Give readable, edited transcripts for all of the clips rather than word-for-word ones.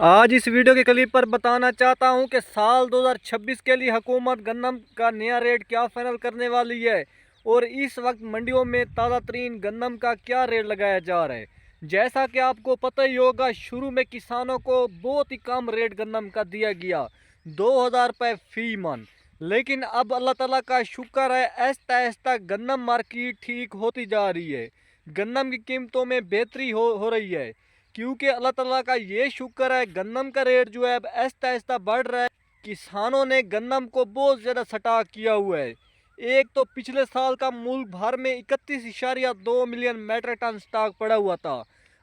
आज इस वीडियो के क्लिप पर बताना चाहता हूं कि साल 2026 के लिए हुकूमत गन्नम का नया रेट क्या फाइनल करने वाली है और इस वक्त मंडियों में ताज़ा तरीन गन्नम का क्या रेट लगाया जा रहा है। जैसा कि आपको पता ही होगा, शुरू में किसानों को बहुत ही कम रेट गन्नम का दिया गया, 2000 रुपये फी मन। लेकिन अब अल्लाह ताला का शुक्र है, आहिस्ता आहिस्ता गन्नम मार्केट ठीक होती जा रही है। गन्नम की कीमतों में बेहतरी हो रही है, क्योंकि अल्लाह ताला का ये शुक्र है, गन्नम का रेट जो है अब आहिस्ता आहिस्ता बढ़ रहा है। किसानों ने गन्नम को बहुत ज़्यादा स्टॉक किया हुआ है। एक तो पिछले साल का मुल्क भर में 31.2 मिलियन मेट्रिक टन स्टॉक पड़ा हुआ था।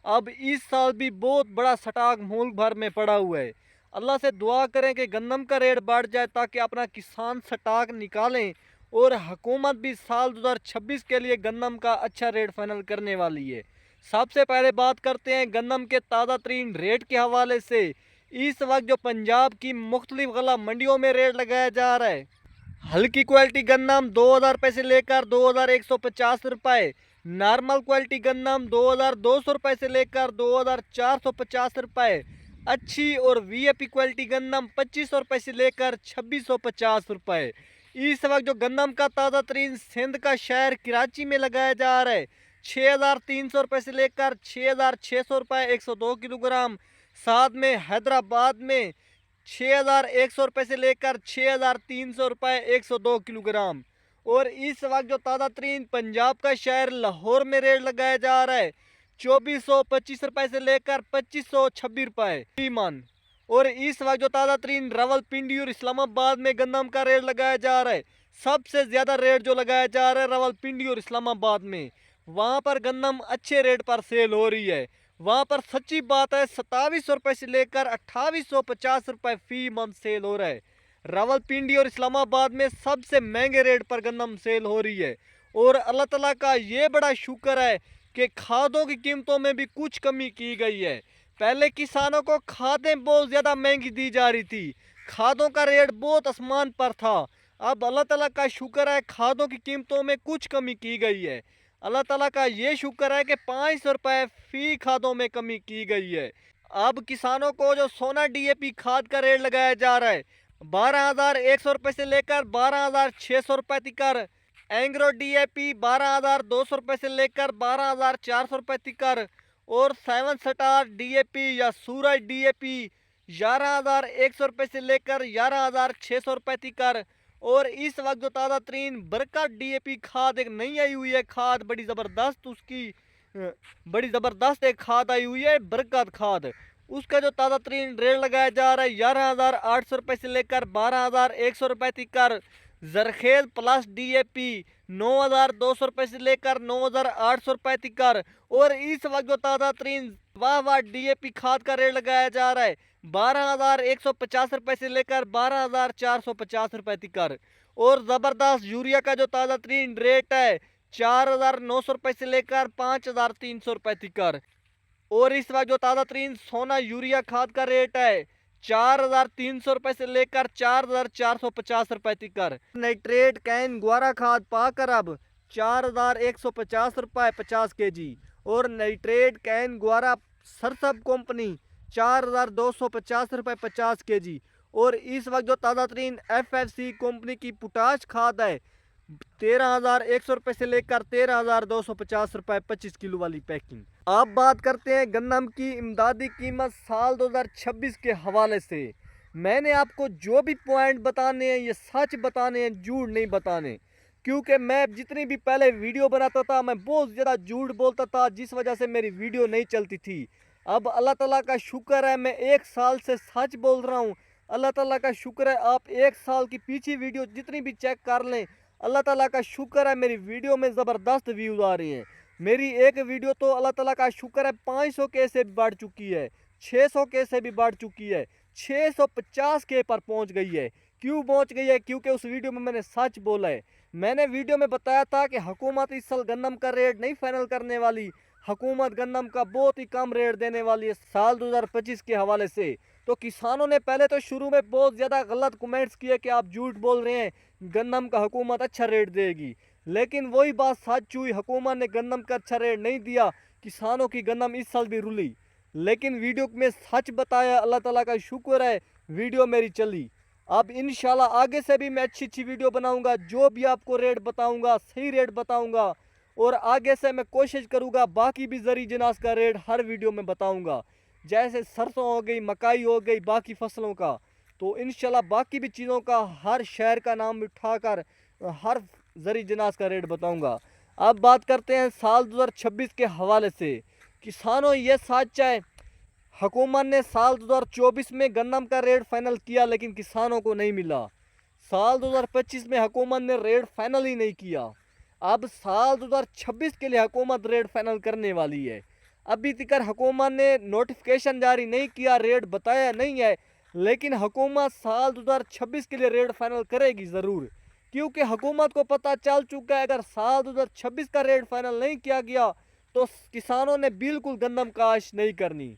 अब इस साल भी बहुत बड़ा स्टॉक मुल्क भर में पड़ा हुआ है। अल्लाह से दुआ करें कि गन्नम का रेट बढ़ जाए ताकि अपना किसान स्टॉक निकालें और हुकूमत भी साल 2026 के लिए गन्नम का अच्छा रेट फाइनल करने वाली है। सबसे पहले बात करते हैं गन्नम के ताज़ा तरीन रेट के हवाले से। इस वक्त जो पंजाब की मुख्तलिफ गला मंडियों में रेट लगाया जा रहा है, हल्की क्वालिटी गन्नम 2000 रुपये से लेकर 2150 रुपये, नॉर्मल क्वालिटी गन्नम 2200 रुपये से लेकर 2450 रुपये, अच्छी और वीआईपी क्वालिटी गन्नम 2500 रुपये से लेकर 2650 रुपये। इस वक्त जो गन्नम का ताज़ा तरीन सिंध का शहर कराची में लगाया जा रहा है, 6300 रुपये से लेकर 6600 रुपये 102 किलोग्राम। साथ में हैदराबाद में 6100 रुपये से लेकर 6300 रुपये 102 किलोग्राम। और इस वक्त जो ताज़ा तरीन पंजाब का शहर लाहौर में रेट लगाया जा रहा है, 2425 रुपये से लेकर 2526 रुपये फी मन। और इस वक्त जो ताज़ा तरीन रावलपिंडी और इस्लामाबाद में गंदम का रेट लगाया जा रहा है, सबसे ज़्यादा रेट जो लगाया जा रहा है रावलपिंडी और इस्लामाबाद में, वहाँ पर गंदम अच्छे रेट पर सेल हो रही है। वहाँ पर सच्ची बात है, 2700 रुपये से लेकर 2850 रुपये फी मंथ सेल हो रहा है। रावलपिंडी और इस्लामाबाद में सबसे महंगे रेट पर गंदम सेल हो रही है। और अल्लाह ताला का ये बड़ा शुक्र है कि खादों की कीमतों में भी कुछ कमी की गई है। पहले किसानों को खादें बहुत ज़्यादा महंगी दी जा रही थी, खादों का रेट बहुत आसमान पर था। अब अल्लाह ताला का शुक्र है, खादों की कीमतों में कुछ कमी की गई है। अल्लाह ताला का ये शुक्र है कि 500 रुपये फी खादों में कमी की गई है। अब किसानों को जो सोना डीएपी खाद का रेट लगाया जा रहा है, 12,100 रुपये से लेकर 12,600 रुपये तिकर। एंग्रो डीएपी 12,200 रुपये से लेकर 12,400 रुपये तिकर। और 7 स्टार डीएपी या सूरज डीएपी 11,100 रुपये से लेकर 11,600 रुपये तिकर। और इस वक्त जो ताज़ा तरीन बरकत डीएपी खाद एक नई आई हुई है, खाद बड़ी ज़बरदस्त, उसकी बड़ी ज़बरदस्त एक खाद आई हुई है, बरकत खाद। उसका जो ताज़ा तरीन रेट लगाया जा रहा है 11,800 रुपये से लेकर 12,100 रुपये तिकर। जरखेज प्लस डीएपी 9,200 रुपये से लेकर 9,800 रुपये तिकर। और इस वक्त जो ताज़ा तरीन वाह वाह डीएपी खाद का रेट लगाया जा रहा है 12,150 रुपये से लेकर 12,450 रुपये तिकर। और ज़बरदस्त यूरिया का जो ताज़ा तरीन रेट है 4,900 रुपये से लेकर 5,300 रुपये तिकर। और इस वक्त जो ताज़ा तरीन सोना यूरिया खाद का रेट है 4,300 रुपये से लेकर 4,450 रुपये तिकर। नाइट्रेट कैन ग्वारा खाद पाकर अब 4,150 रुपये 50 केजी। और नाइट्रेट कैन ग्वारा सरसब कंपनी 4,250 रुपये 50 केजी। और इस वक्त जो ताज़ा तरीन एफएफसी कंपनी की पोटाश खाद है 13,100 रुपये से लेकर 13,250 रुपये 25 किलो वाली पैकिंग। अब बात करते हैं गन्नम की इमदादी कीमत साल 2026 के हवाले से। मैंने आपको जो भी पॉइंट बताने हैं ये सच बताने हैं, झूठ नहीं बताने। क्योंकि मैं जितनी भी पहले वीडियो बनाता था मैं बहुत ज़्यादा झूठ बोलता था, जिस वजह से मेरी वीडियो नहीं चलती थी। अब अल्लाह ताला का शुक्र है, मैं 1 साल से सच बोल रहा हूँ। अल्लाह ताला का शुक्र है, आप 1 साल की पीछे वीडियो जितनी भी चेक कर लें, अल्लाह ताला का शुक्र है मेरी वीडियो में ज़बरदस्त व्यूज़ आ रही हैं। मेरी एक वीडियो तो अल्लाह ताला का शुक्र है 500 के से भी बढ़ चुकी है, 600 के से भी बढ़ चुकी है, 650 के पर पहुंच गई है। क्यों पहुंच गई है? क्योंकि उस वीडियो में मैंने सच बोला है। मैंने वीडियो में बताया था कि हुकूमत इस साल गन्नम का रेट नहीं फाइनल करने वाली, हुकूमत गन्नम का बहुत ही कम रेट देने वाली है साल 2025 के हवाले से। तो किसानों ने पहले तो शुरू में बहुत ज़्यादा गलत कमेंट्स किए कि आप झूठ बोल रहे हैं, गन्नम का हुकूमत अच्छा रेट देगी। लेकिन वही बात सच हुई, हुकूमत ने गन्नम का अच्छा रेट नहीं दिया, किसानों की गन्नम इस साल भी रुली। लेकिन वीडियो में सच बताया, अल्लाह ताला का शुक्र है वीडियो मेरी चली। अब इंशाल्लाह आगे से भी मैं अच्छी अच्छी वीडियो बनाऊंगा, जो भी आपको रेट बताऊंगा सही रेट बताऊंगा। और आगे से मैं कोशिश करूंगा बाकी भी ज़री जिनास का रेट हर वीडियो में बताऊंगा, जैसे सरसों हो गई, मकाई हो गई, बाकी फसलों का। तो इंशाल्लाह बाकी भी चीज़ों का हर शहर का नाम उठाकर हर ज़री जिनास का रेट बताऊंगा। अब बात करते हैं साल 2026 के हवाले से। किसानों ये सच है, हुकूमत ने साल 2024 में गन्नम का रेट फाइनल किया लेकिन किसानों को नहीं मिला। साल 2025 में हुकूमत ने रेट फाइनल ही नहीं किया। अब साल 2026 के लिए हुकूमत रेट फाइनल करने वाली है। अभी तक हुकूमत ने नोटिफिकेशन जारी नहीं किया, रेट बताया नहीं है, लेकिन हुकूमत साल 2026 के लिए रेट फाइनल करेगी ज़रूर, क्योंकि हुकूमत को पता चल चुका है अगर साल 2026 का रेट फाइनल नहीं किया गया तो किसानों ने बिल्कुल गंदम काश नहीं करनी।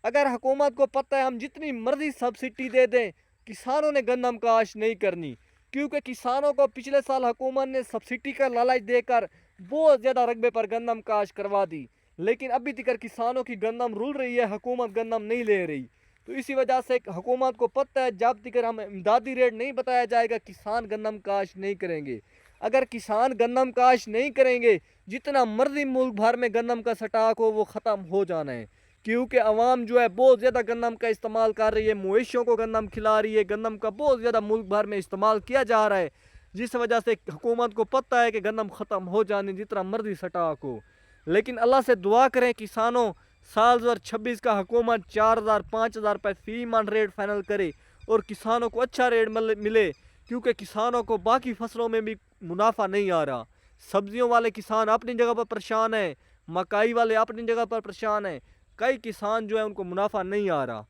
अगर हुकूमत को पता है हम जितनी मर्जी सब्सिडी दे दें, किसानों ने गंदम काश नहीं करनी, क्योंकि किसानों को पिछले साल हुकूमत ने सब्सिडी का लालच देकर बहुत ज़्यादा रकबे पर गंदम काश करवा दी, लेकिन अभी तक किसानों की गंदम रुल रही है, हुकूमत गंदम नहीं ले रही। तो इसी वजह से हुकूमत को पता है जब तक हम इमदादी रेट नहीं बताया जाएगा किसान गंदम काश नहीं करेंगे। अगर किसान गंदम काश नहीं करेंगे, जितना मर्जी मुल्क भर में गंदम का स्टॉक हो वो ख़त्म हो जाना है, क्योंकि अवाम जो है बहुत ज़्यादा गंदम का इस्तेमाल कर रही है, मवेशियों को गंदम खिला रही है, गंदम का बहुत ज़्यादा मुल्क भर में इस्तेमाल किया जा रहा है, जिस वजह से हुकूमत को पता है कि गंदम ख़त्म हो जाने जितना मर्जी स्टॉक हो। लेकिन अल्लाह से दुआ करें किसानों, साल 2026 का हुकूमत 4000 5000 रुपये फी मन रेट फाइनल करे और किसानों को अच्छा रेट मिले, क्योंकि किसानों को बाकी फसलों में भी मुनाफा नहीं आ रहा। सब्जियों वाले किसान अपनी जगह पर परेशान हैं, मकाई वाले अपनी जगह पर परेशान हैं, कई किसान जो है उनको मुनाफा नहीं आ रहा।